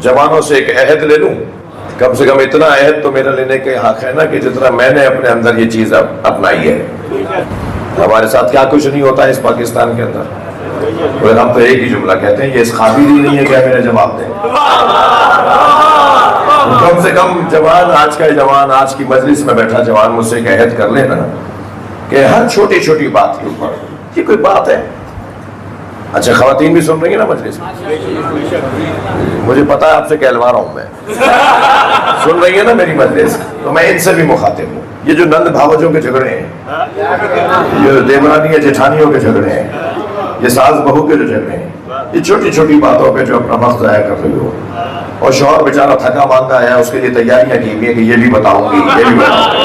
जवानों से एक अहद ले लूं, कम से कम इतना अहद तो मेरा लेने के हक है ना कि जितना मैंने अपने अंदर ये चीज अपनाई है। हमारे साथ क्या कुछ नहीं होता है इस पाकिस्तान के अंदर, और हम तो एक ही जुमला कहते हैं, ये इस काबिल ही नहीं है क्या मेरा जवाब दें। कम से कम जवान, आज का जवान, आज की मजलिस में बैठा जवान मुझसे एक अहद कर लेना कि हर छोटी छोटी बात के ऊपर, ये कोई बात है। अच्छा, खवातीन भी सुन रही है ना मजलिस में, मुझे पता है आपसे कहलवा रहा हूं मैं, सुन रही है ना मेरी मजलिस, तो मैं इनसे भी मुखातिब हूँ। ये जो नंद भावजों के झगड़े हैं, ये देवरानी या जेठानियों के झगड़े हैं, ये सास बहू के जो झगड़े हैं, ये छोटी छोटी बातों पे जो अपना वक्त जाया कर रही हो, और शौहर बेचारा थका मांदा है, उसके लिए तैयारियां की हुई है कि ये भी बताऊंगी, ये भी बताऊंगी।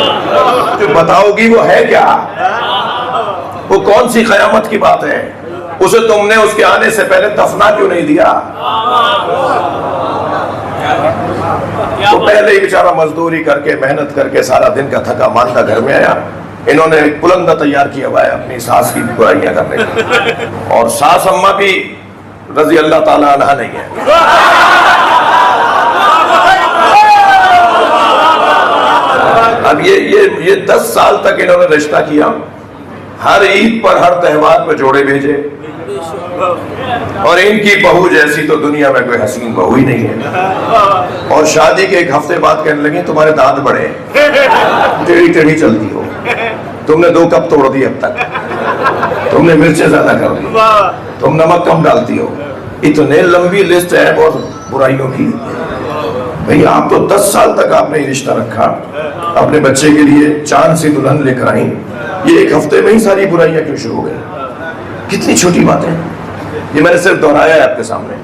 जो बताओगी वो है क्या, वो कौन सी कयामत की बात है? उसे तुमने उसके आने से पहले दफना क्यों नहीं दिया? तो पहले ही बेचारा मजदूरी करके, मेहनत करके, सारा दिन का थका मांदा घर में आया, इन्होंने एक पुलंदा तैयार किया हुआ है अपनी सास की बुराइयां करने की, और सास अम्मा भी रजी अल्लाह ताला अन्हा नहीं है। अब ये 10 साल तक इन्होंने रिश्ता किया, हर ईद पर, हर त्योहार पर जोड़े भेजे, और इनकी बहू जैसी तो दुनिया में कोई हसीन बहू ही नहीं है। और शादी के एक हफ्ते बाद कहने लगी तुम्हारे दांत बड़े, टेढ़ी टेढ़ी चलती हो, तुमने 2 कप तोड़ दिए अब तक, तुमने मिर्चें ज्यादा कर दी, तुम नमक कम डालती हो। इतने लंबी लिस्ट है बहुत बुराइयों की। भैया आप तो 10 साल तक आपने ये रिश्ता रखा, अपने बच्चे के लिए चांद सी दुल्हन लेकर आई, ये एक हफ्ते में ही सारी बुराइयां क्यों शुरू हो गई? कितनी छोटी बातें, ये मैंने सिर्फ दोहराया है आपके सामने।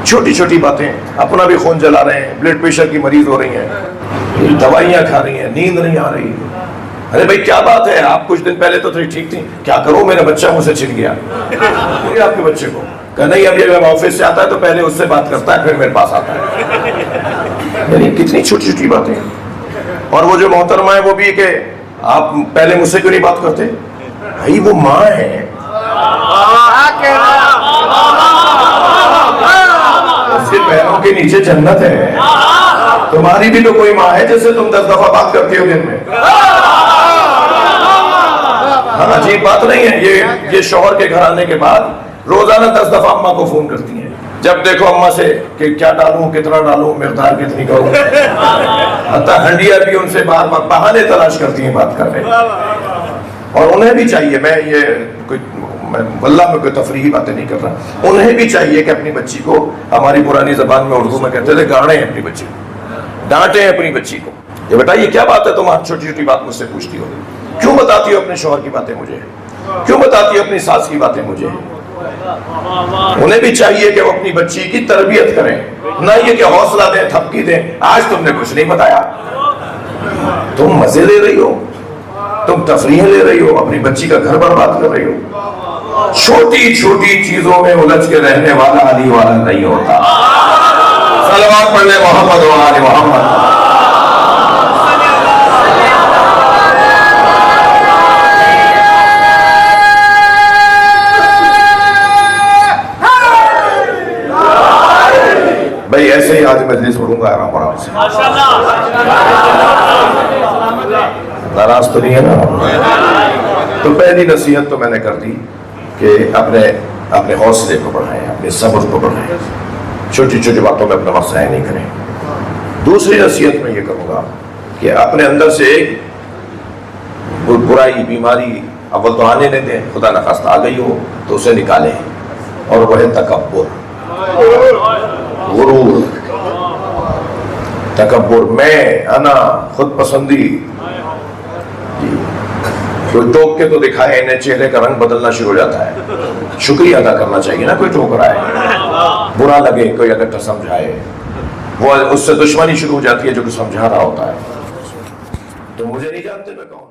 छोटी छोटी बातें, अपना भी खून जला रहे हैं, ब्लड प्रेशर की मरीज हो रही हैं, दवाइयां खा रही हैं, नींद नहीं आ रही। अरे भाई क्या बात है, आप कुछ दिन पहले तो ठीक थी, क्या करो मेरा बच्चा मुझसे छिन गया। आपके बच्चे को कहा नहीं, अब जब ऑफिस से आता है तो पहले उससे बात करता है, फिर मेरे पास आता है। यानी कितनी छोटी छोटी बातें। और वो जो मोहतरमा है वो भी कि आप पहले मुझसे क्यों नहीं बात करते? भाई वो माँ है, उसके पैरों के नीचे जन्नत है। तुम्हारी भी तो कोई माँ है जिससे तुम 10 दफा बात करती हो दिन में। हाँ, अजीब बात नहीं है ये शौहर के घर आने के बाद रोजाना 10 दफा अम्मा को फोन करती हैं। जब देखो अम्मा से कि क्या डालूं, कितना डालूं, मिकदार कितनी करूं, हत्ता हंडिया भी उनसे बार बार बहाने तलाश करती हैं बात करने। और उन्हें भी चाहिए, मैं वल्लाह में कोई तफरीही बातें नहीं कर रहा, उन्हें भी चाहिए कि अपनी बच्ची को, हमारी पुरानी जबान में उर्दू में कहते थे, गाड़े अपनी बच्ची को, डांटे अपनी बच्ची को। ये बताइए क्या बात है, तुम हर छोटी छोटी बात मुझसे पूछती हो, क्यों बताती हो अपने शौहर की बातें मुझे, क्यों बताती हो अपनी सास की बातें मुझे? उन्हें भी चाहिए कि वो अपनी बच्ची की तरबियत करें, ना ये कि हौसला दें, थपकी दें। आज तुमने कुछ नहीं बताया, तुम मजे ले रही हो, तुम तफरीह ले रही हो, अपनी बच्ची का घर बर्बाद कर रही हो। छोटी छोटी चीजों में उलझ के रहने वाला अली वाला नहीं होता। सलवात पढ़ने मोहम्मद व आले मोहम्मद। भाई ऐसे ही आज मजलिस पढ़ूंगा आराम से, नाराज तो नहीं है ना? तो पहली नसीहत तो मैंने कर दी कि अपने हौसले को बढ़ाएं, अपने सब्र को बढ़ाएं, छोटी छोटी बातों में अपना वक्त ज़ाया नहीं करें। दूसरी नसीहत मैं ये करूँगा कि अपने अंदर से एक बुराई, बीमारी अव्वल तो आने नहीं दें, खुदा न खास्ता आ गई हो तो उसे निकालें, और वह तकब्बुर, गुरूर, तकब्बुर, मैं, अना, खुद पसंदी। कोई टोक के तो दिखाए, इन्हें चेहरे का रंग बदलना शुरू हो जाता है। शुक्रिया अदा करना चाहिए ना, कोई टोक रहा है, बुरा लगे कोई अगर समझाए, वो उससे दुश्मनी शुरू हो जाती है जो कि समझा रहा होता है। तो मुझे नहीं जानते मैं कौन।